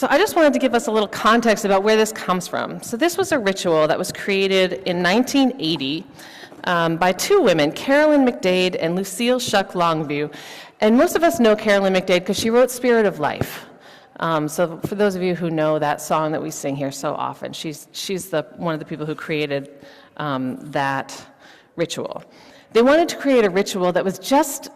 So I just wanted to give us a little context about where this comes from. So this was a ritual that was created in 1980 by two women, Carolyn McDade and Lucille Shuck Longview. And most of us know Carolyn McDade because she wrote Spirit of Life. So for those of you who know that song that we sing here so often, she's one of the people who created that ritual. They wanted to create a ritual that was just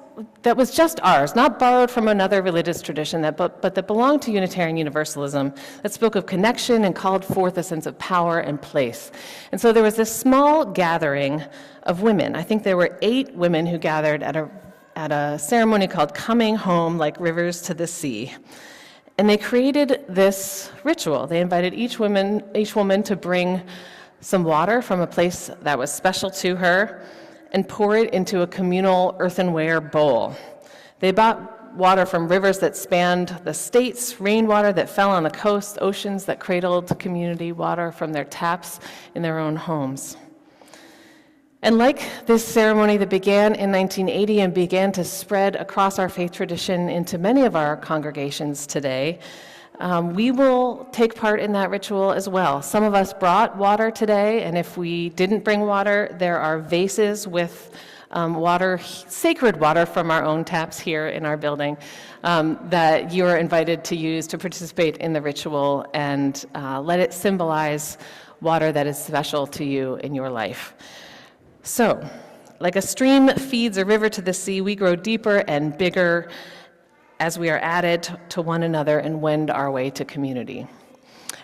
ours, not borrowed from another religious tradition, but that belonged to Unitarian Universalism, that spoke of connection and called forth a sense of power and place. And so there was this small gathering of women. I think there were 8 women who gathered at a ceremony called Coming Home Like Rivers to the Sea. And they created this ritual. They invited each woman to bring some water from a place that was special to her and pour it into a communal earthenware bowl. They brought water from rivers that spanned the states, rainwater that fell on the coast, oceans that cradled community, water from their taps in their own homes. And like this ceremony that began in 1980 and began to spread across our faith tradition into many of our congregations today, we will take part in that ritual as well. Some of us brought water today, and if we didn't bring water, there are vases with water, sacred water from our own taps here in our building that you are invited to use to participate in the ritual and let it symbolize water that is special to you in your life. So, like a stream feeds a river to the sea, we grow deeper and bigger as we are added to one another and wend our way to community.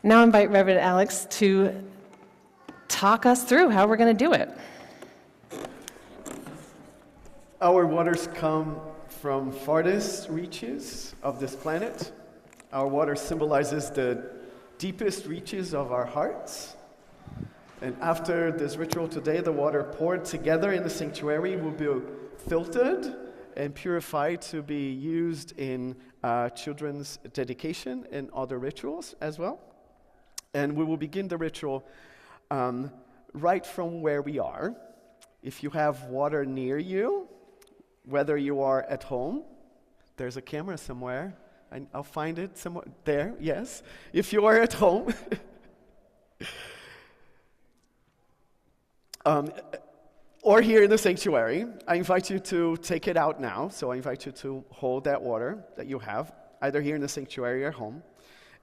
Now I invite Reverend Alex to talk us through how we're going to do it. Our waters come from farthest reaches of this planet. Our water symbolizes the deepest reaches of our hearts. And after this ritual today, the water poured together in the sanctuary will be filtered and purified to be used in children's dedication and other rituals as well. And we will begin the ritual right from where we are. If you have water near you, whether you are at home, there's a camera somewhere, and I'll find it somewhere there, yes. If you are at home, or here in the sanctuary, I invite you to take it out now. So I invite you to hold that water that you have, either here in the sanctuary or home.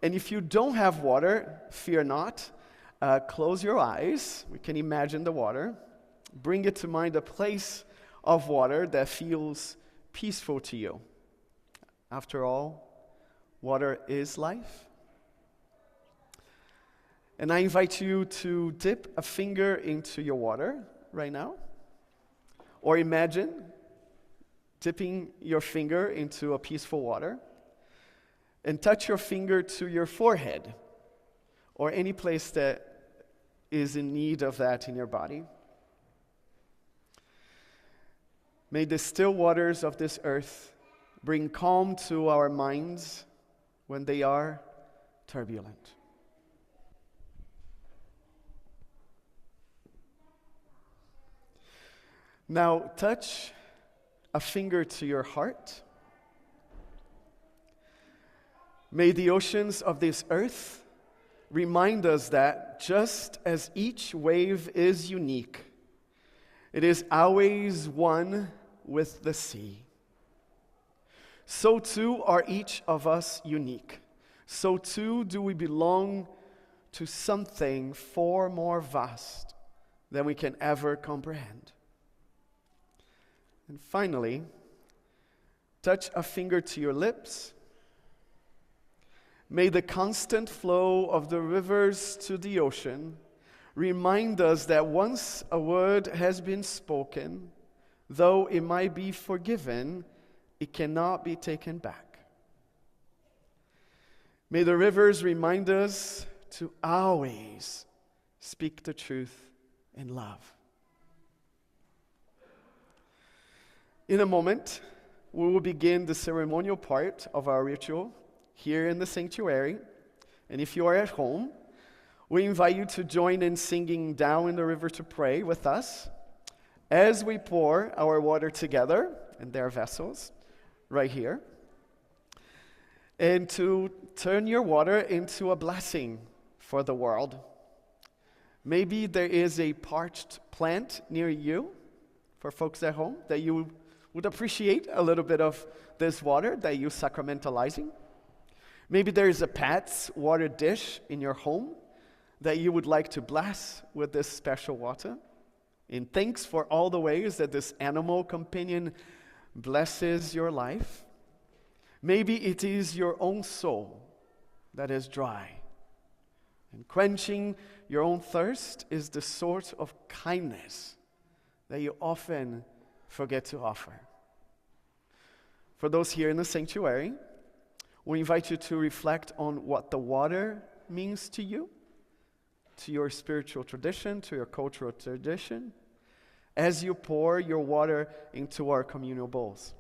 And if you don't have water, fear not. Close your eyes. We can imagine the water. Bring it to mind a place of water that feels peaceful to you. After all, water is life. And I invite you to dip a finger into your water right now. Or imagine dipping your finger into a peaceful water and touch your finger to your forehead or any place that is in need of that in your body. May the still waters of this earth bring calm to our minds when they are turbulent. Now touch a finger to your heart. May the oceans of this earth remind us that just as each wave is unique, it is always one with the sea. So too are each of us unique. So too do we belong to something far more vast than we can ever comprehend. And finally, touch a finger to your lips. May the constant flow of the rivers to the ocean remind us that once a word has been spoken, though it might be forgiven, it cannot be taken back. May the rivers remind us to always speak the truth in love. In a moment, we will begin the ceremonial part of our ritual here in the sanctuary. And if you are at home, we invite you to join in singing Down in the River to Pray with us as we pour our water together in their vessels right here. and to turn your water into a blessing for the world. Maybe there is a parched plant near you, for folks at home, that you would appreciate a little bit of this water that you're sacramentalizing. Maybe there is a pet's water dish in your home that you would like to bless with this special water. And thanks for all the ways that this animal companion blesses your life. Maybe it is your own soul that is dry. And quenching your own thirst is the sort of kindness that you often forget to offer. For those here in the sanctuary, we invite you to reflect on what the water means to you, to your spiritual tradition, to your cultural tradition, as you pour your water into our communal bowls.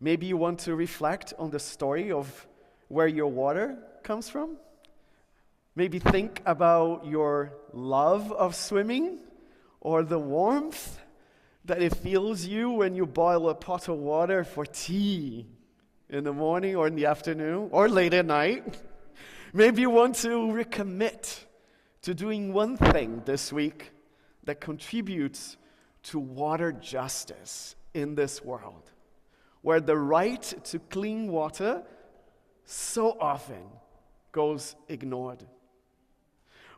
Maybe you want to reflect on the story of where your water comes from. Maybe think about your love of swimming or the warmth that it fills you when you boil a pot of water for tea in the morning or in the afternoon or late at night. Maybe you want to recommit to doing one thing this week that contributes to water justice in this world, where the right to clean water so often goes ignored.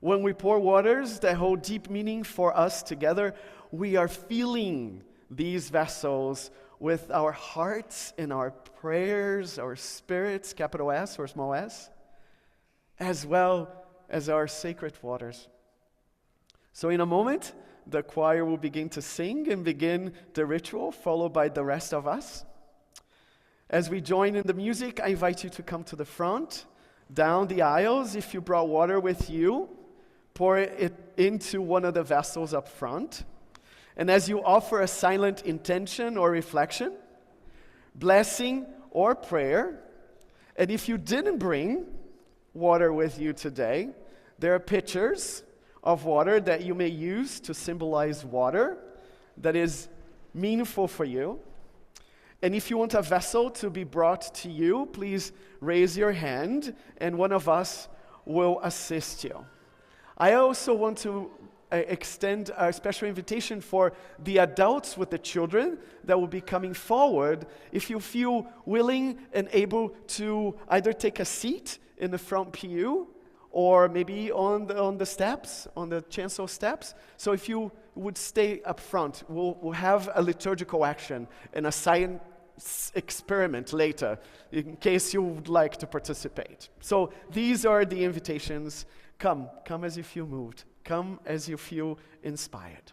When we pour waters that hold deep meaning for us together, we are filling these vessels with our hearts and our prayers, our spirits, capital S or small s, as well as our sacred waters. So in a moment, the choir will begin to sing and begin the ritual, followed by the rest of us. As we join in the music, I invite you to come to the front, down the aisles. If you brought water with you, pour it into one of the vessels up front. And as you offer a silent intention or reflection, blessing or prayer, and if you didn't bring water with you today, there are pitchers of water that you may use to symbolize water that is meaningful for you. And if you want a vessel to be brought to you, please raise your hand and one of us will assist you. I also want to extend a special invitation for the adults with the children that will be coming forward. If you feel willing and able to either take a seat in the front pew or maybe on the steps, on the chancel steps. So if you would stay up front, we'll have a liturgical action and a science experiment later in case you would like to participate. So these are the invitations. Come as you feel moved. Come as you feel inspired.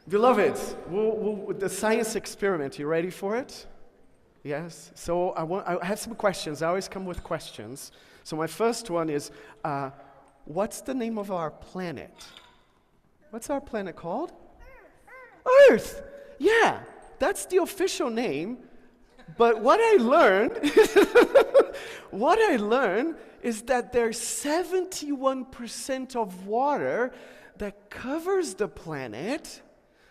Beloved, the science experiment, you ready for it? Yes. So I have some questions. I always come with questions. So my first one is, what's the name of our planet? What's our planet called? Earth. Yeah, that's the official name. But what I learned is that there's 71% of water that covers the planet.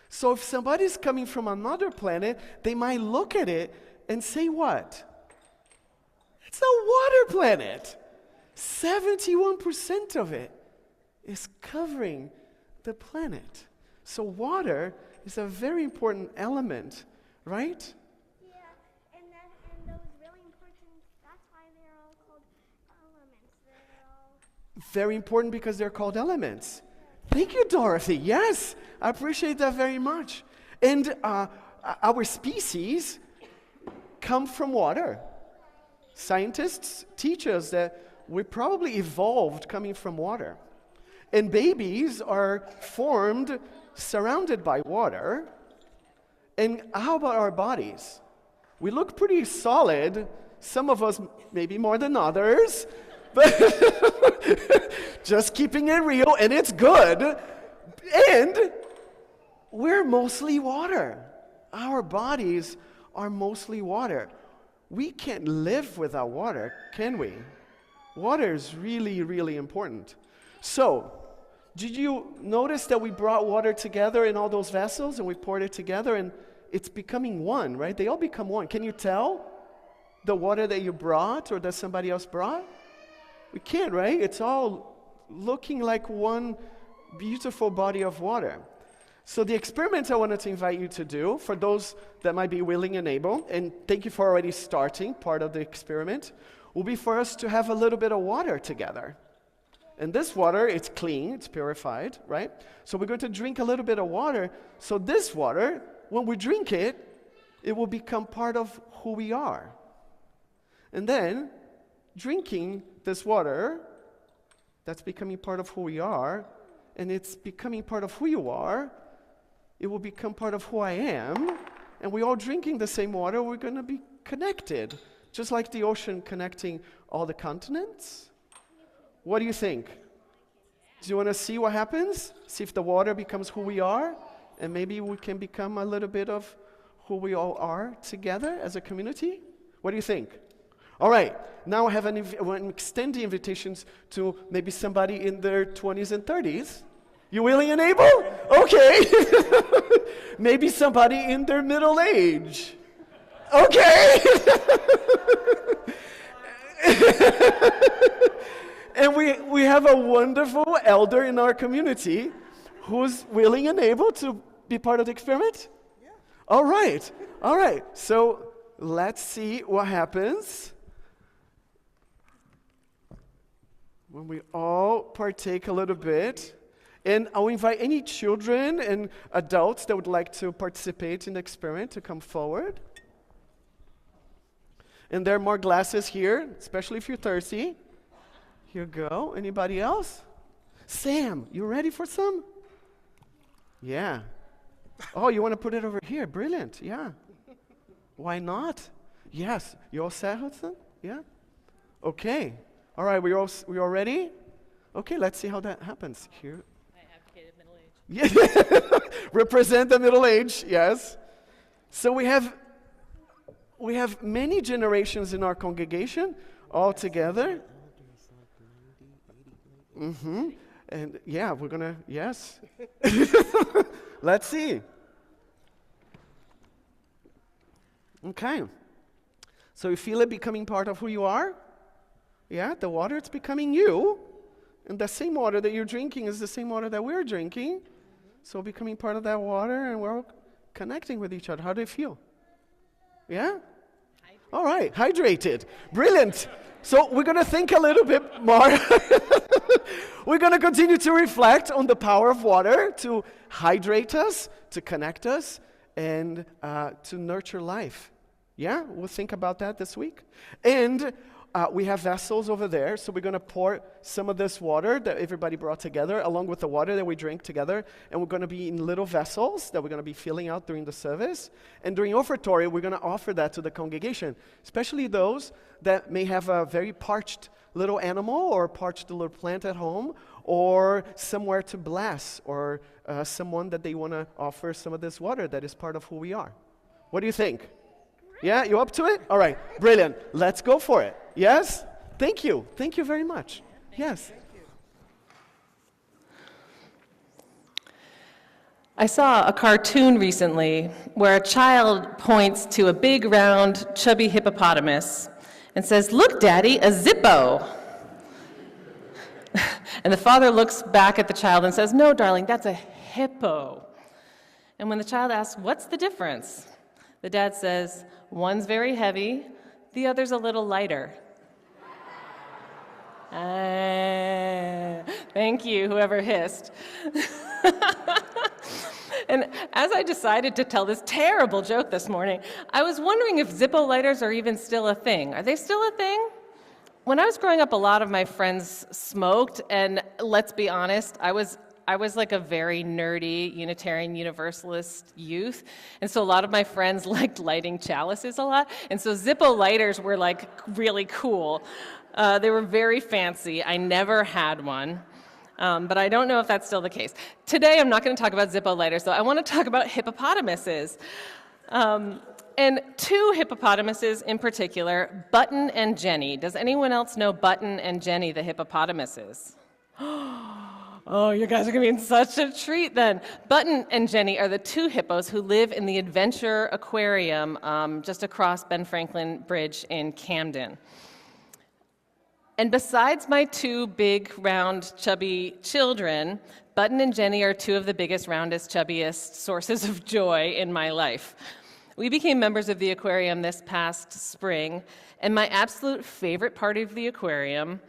So if somebody's coming from another planet, they might look at it and say what? It's a water planet. 71% of it is covering the planet. So water is a very important element, right? Yeah, and those really important, that's why they're all called elements. They're all... Very important because they're called elements. Thank you, Dorothy. Yes, I appreciate that very much. And our species come from water. Scientists teach us that we probably evolved coming from water. And babies are formed surrounded by water. And how about our bodies? We look pretty solid, some of us maybe more than others, but just keeping it real, and it's good. And we're mostly water. Our bodies are mostly water. We can't live without water, can we? Water is really, really important. So, did you notice that we brought water together in all those vessels and we poured it together and it's becoming one, right? They all become one. Can you tell the water that you brought or that somebody else brought? We can't, right? It's all looking like one beautiful body of water. So the experiment I wanted to invite you to do, for those that might be willing and able, and thank you for already starting part of the experiment, will be for us to have a little bit of water together. And this water, it's clean, it's purified, right? So we're going to drink a little bit of water. So this water, when we drink it, it will become part of who we are. And then, drinking this water, that's becoming part of who we are, and it's becoming part of who you are, it will become part of who I am, and we're all drinking the same water, we're going to be connected, just like the ocean connecting all the continents. What do you think? Do you want to see what happens? See if the water becomes who we are, and maybe we can become a little bit of who we all are together as a community? What do you think? All right, now I have I'm extending invitations to maybe somebody in their 20s and 30s. You willing and able? Okay. Maybe somebody in their middle age. Okay. And we have a wonderful elder in our community who's willing and able to be part of the experiment? Yeah. All right. So let's see what happens when we all partake a little bit. And I'll invite any children and adults that would like to participate in the experiment to come forward. And there are more glasses here, especially if you're thirsty. Here you go. Anybody else? Sam, you ready for some? Yeah. Oh, you want to put it over here? Brilliant. Yeah. Why not? Yes. You all set, Hudson? Yeah? Okay. All right, we all ready? Okay, let's see how that happens. Here. I advocated middle age. Yeah. Represent the middle age, yes. So we have many generations in our congregation all together. Mm-hmm. And yeah, we're gonna, yes. Let's see. Okay. So you feel it becoming part of who you are? Yeah, the water, it's becoming you. And the same water that you're drinking is the same water that we're drinking. So becoming part of that water, and we're all connecting with each other. How do you feel? Yeah? All right, hydrated. Brilliant. So we're going to think a little bit more. We're going to continue to reflect on the power of water to hydrate us, to connect us, and to nurture life. Yeah, we'll think about that this week. And We have vessels over there, so we're going to pour some of this water that everybody brought together, along with the water that we drink together, and we're going to be in little vessels that we're going to be filling out during the service. And during offertory, we're going to offer that to the congregation, especially those that may have a very parched little animal or parched little plant at home, or somewhere to bless, or someone that they want to offer some of this water that is part of who we are. What do you think? Yeah, you up to it? All right, brilliant. Let's go for it. Yes? Thank you. Thank you very much. Yes. I saw a cartoon recently where a child points to a big, round, chubby hippopotamus and says, "Look, Daddy, a Zippo." And the father looks back at the child and says, "No, darling, that's a hippo." And when the child asks, "What's the difference?" the dad says, "One's very heavy, the other's a little lighter." Thank you, whoever hissed. And as I decided to tell this terrible joke this morning, I was wondering if Zippo lighters are even still a thing. Are they still a thing? When I was growing up, a lot of my friends smoked, and let's be honest, I was like a very nerdy Unitarian Universalist youth, and so a lot of my friends liked lighting chalices a lot, and so Zippo lighters were like really cool. They were very fancy. I never had one, but I don't know if that's still the case. Today, I'm not going to talk about Zippo lighters, though. I want to talk about hippopotamuses. And two hippopotamuses in particular, Button and Jenny. Does anyone else know Button and Jenny, the hippopotamuses? Oh, you guys are going to be in such a treat then. Button and Jenny are the two hippos who live in the Adventure Aquarium just across Ben Franklin Bridge in Camden. And besides my two big, round, chubby children, Button and Jenny are two of the biggest, roundest, chubbiest sources of joy in my life. We became members of the aquarium this past spring, and my absolute favorite part of the aquarium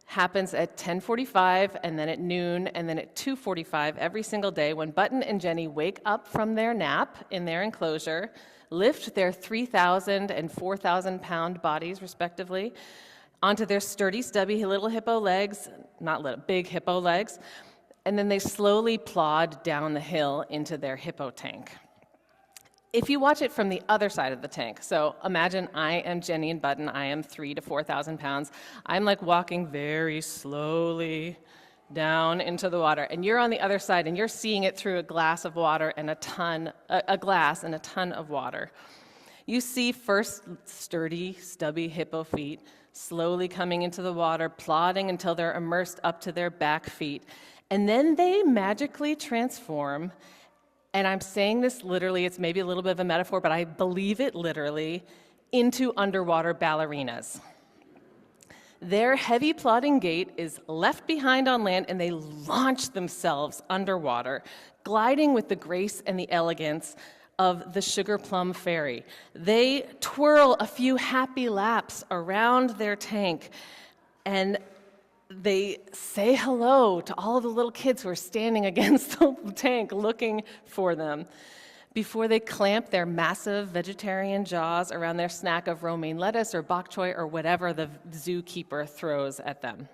happens at 10:45, and then at noon, and then at 2:45 every single day when Button and Jenny wake up from their nap in their enclosure, lift their 3,000 and 4,000-pound bodies, respectively, onto their sturdy, stubby little hippo legs, not little, big hippo legs, and then they slowly plod down the hill into their hippo tank. If you watch it from the other side of the tank, so imagine I am Jenny and Button, I am 3,000 to 4,000 pounds. I'm like walking very slowly down into the water, and you're on the other side, and you're seeing it through a glass of water and a glass and a ton of water. You see first sturdy, stubby hippo feet slowly coming into the water, plodding until they're immersed up to their back feet, and then they magically transform. And I'm saying this literally, it's maybe a little bit of a metaphor, but I believe it literally, into underwater ballerinas. Their heavy plodding gait is left behind on land, and they launch themselves underwater, gliding with the grace and the elegance of the Sugar Plum Fairy. They twirl a few happy laps around their tank, and they say hello to all of the little kids who are standing against the tank looking for them before they clamp their massive vegetarian jaws around their snack of romaine lettuce or bok choy or whatever the zookeeper throws at them,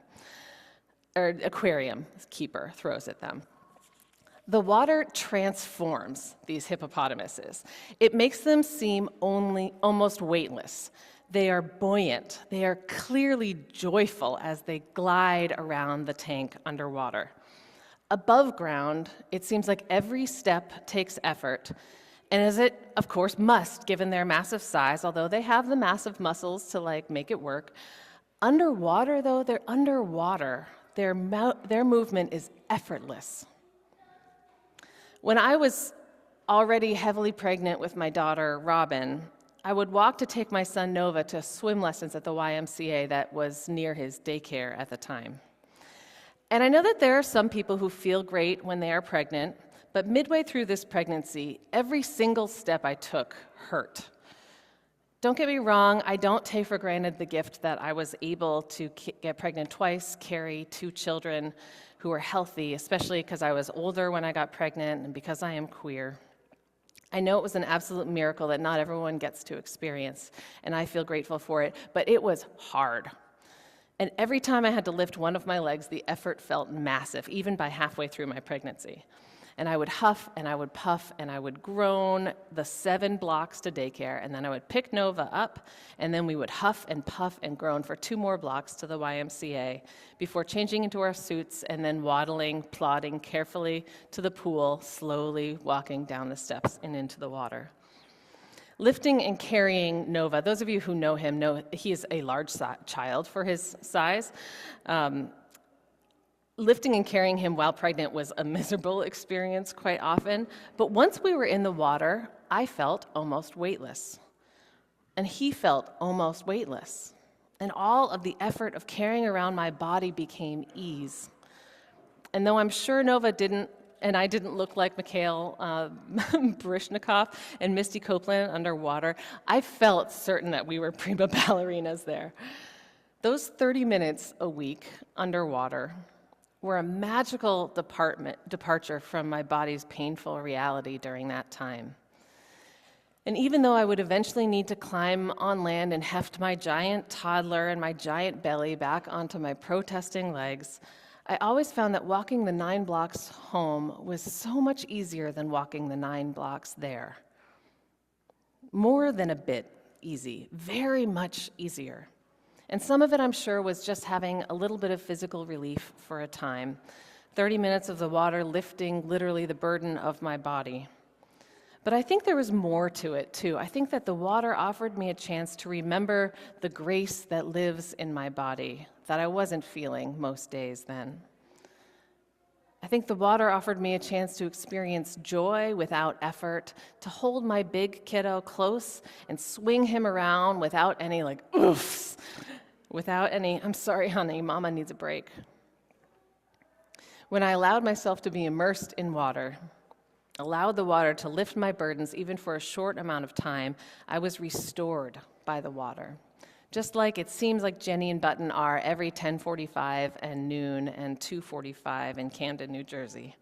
or aquarium keeper throws at them. The water transforms these hippopotamuses. It makes them seem almost weightless. They are buoyant. They are clearly joyful as they glide around the tank underwater. Above ground, it seems like every step takes effort, and as it, of course, must, given their massive size, although they have the massive muscles to make it work. Underwater, though, they're underwater. Their movement is effortless. When I was already heavily pregnant with my daughter, Robin, I would walk to take my son Nova to swim lessons at the YMCA that was near his daycare at the time. And I know that there are some people who feel great when they are pregnant, but midway through this pregnancy, every single step I took hurt. Don't get me wrong, I don't take for granted the gift that I was able to get pregnant twice, carry two children who are healthy, especially because I was older when I got pregnant and because I am queer. I know it was an absolute miracle that not everyone gets to experience, and I feel grateful for it, but it was hard. And every time I had to lift one of my legs, the effort felt massive, even by halfway through my pregnancy. And I would huff, and I would puff, and I would groan the 7 blocks to daycare, and then I would pick Nova up, and then we would huff and puff and groan for 2 more blocks to the YMCA before changing into our suits and then waddling, plodding carefully to the pool, slowly walking down the steps and into the water. Lifting and carrying Nova, those of you who know him know he is a large child for his size. Lifting and carrying him while pregnant was a miserable experience quite often, but once we were in the water, I felt almost weightless, and he felt almost weightless, and all of the effort of carrying around my body became ease. And though I'm sure Nova didn't, and I didn't look like Mikhail Baryshnikov and Misty Copeland underwater, I felt certain that we were prima ballerinas there. Those 30 minutes a week underwater were a magical departure from my body's painful reality during that time. And even though I would eventually need to climb on land and heft my giant toddler and my giant belly back onto my protesting legs, I always found that walking the 9 blocks home was so much easier than walking the 9 blocks there. More than a bit easy, very much easier. And some of it, I'm sure, was just having a little bit of physical relief for a time. 30 minutes of the water lifting literally the burden of my body. But I think there was more to it, too. I think that the water offered me a chance to remember the grace that lives in my body that I wasn't feeling most days then. I think the water offered me a chance to experience joy without effort, to hold my big kiddo close and swing him around without any oofs, without any, I'm sorry, honey, mama needs a break. When I allowed myself to be immersed in water, allowed the water to lift my burdens even for a short amount of time, I was restored by the water. Just like it seems like Jenny and Button are every 10:45 and noon and 2:45 in Camden, New Jersey.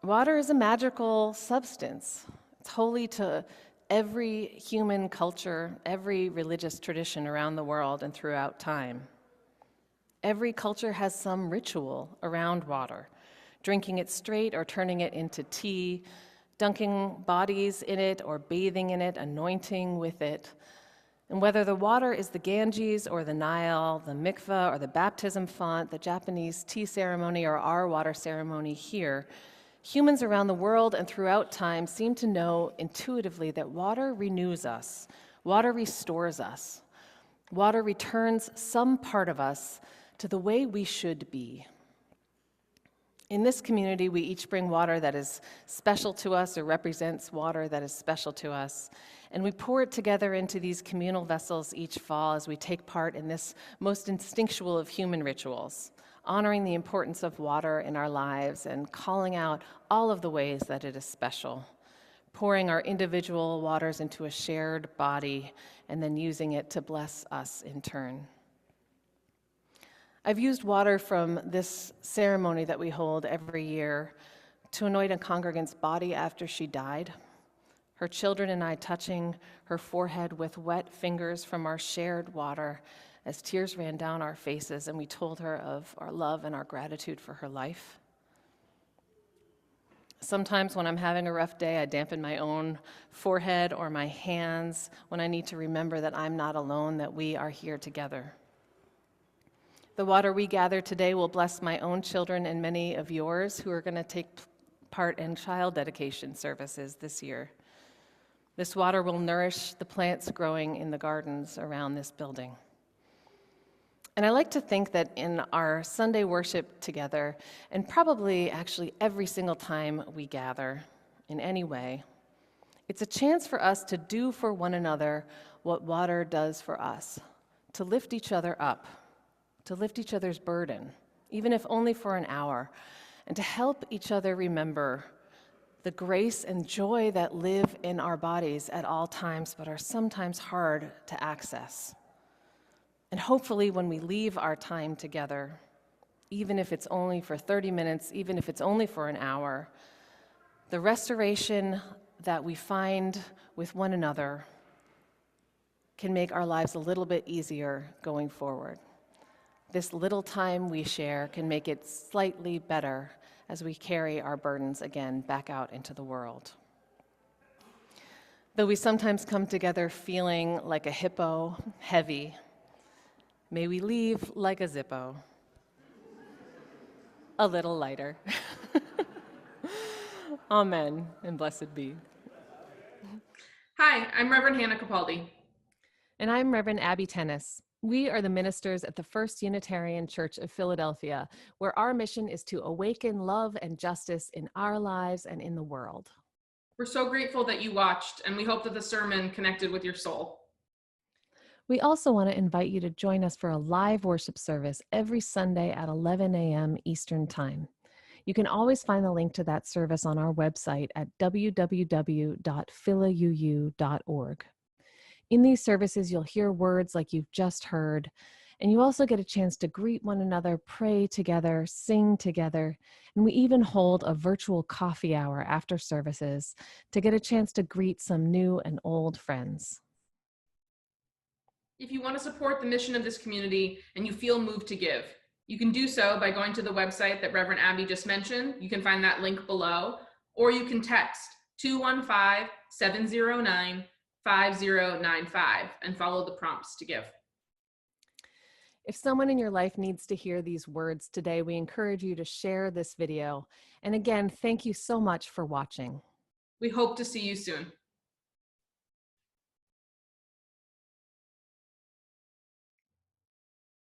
Water is a magical substance. It's holy to every human culture, every religious tradition around the world and throughout time. Every culture has some ritual around water, drinking it straight or turning it into tea, dunking bodies in it or bathing in it, anointing with it. And whether the water is the Ganges or the Nile, the mikveh or the baptism font, the Japanese tea ceremony or our water ceremony here, humans around the world and throughout time seem to know intuitively that water renews us, water restores us, water returns some part of us to the way we should be. In this community, we each bring water that is special to us or represents water that is special to us, and we pour it together into these communal vessels each fall as we take part in this most instinctual of human rituals, honoring the importance of water in our lives and calling out all of the ways that it is special, pouring our individual waters into a shared body and then using it to bless us in turn. I've used water from this ceremony that we hold every year to anoint a congregant's body after she died, her children and I touching her forehead with wet fingers from our shared water as tears ran down our faces and we told her of our love and our gratitude for her life. Sometimes when I'm having a rough day, I dampen my own forehead or my hands when I need to remember that I'm not alone, that we are here together. The water we gather today will bless my own children and many of yours who are going to take part in child dedication services this year. This water will nourish the plants growing in the gardens around this building. And I like to think that in our Sunday worship together, and probably actually every single time we gather in any way, it's a chance for us to do for one another what water does for us, to lift each other up, to lift each other's burden, even if only for an hour, and to help each other remember the grace and joy that live in our bodies at all times, but are sometimes hard to access. And hopefully when we leave our time together, even if it's only for 30 minutes, even if it's only for an hour, the restoration, that we find with one another can make our lives a little bit easier going forward. This little time we share can make it slightly better as we carry our burdens again back out into the world. Though we sometimes come together feeling like a hippo, heavy, may we leave like a Zippo, a little lighter. Amen, and blessed be. Hi, I'm Reverend Hannah Capaldi. And I'm Reverend Abby Tennis. We are the ministers at the First Unitarian Church of Philadelphia, where our mission is to awaken love and justice in our lives and in the world. We're so grateful that you watched, and we hope that the sermon connected with your soul. We also want to invite you to join us for a live worship service every Sunday at 11 a.m. Eastern Time. You can always find the link to that service on our website at www.philauu.org. In these services, you'll hear words like you've just heard, and you also get a chance to greet one another, pray together, sing together, and we even hold a virtual coffee hour after services to get a chance to greet some new and old friends. If you want to support the mission of this community and you feel moved to give, you can do so by going to the website that Reverend Abby just mentioned. You can find that link below, or you can text 215-709-5095 and follow the prompts to give. If someone in your life needs to hear these words today, we encourage you to share this video. And again, thank you so much for watching. We hope to see you soon.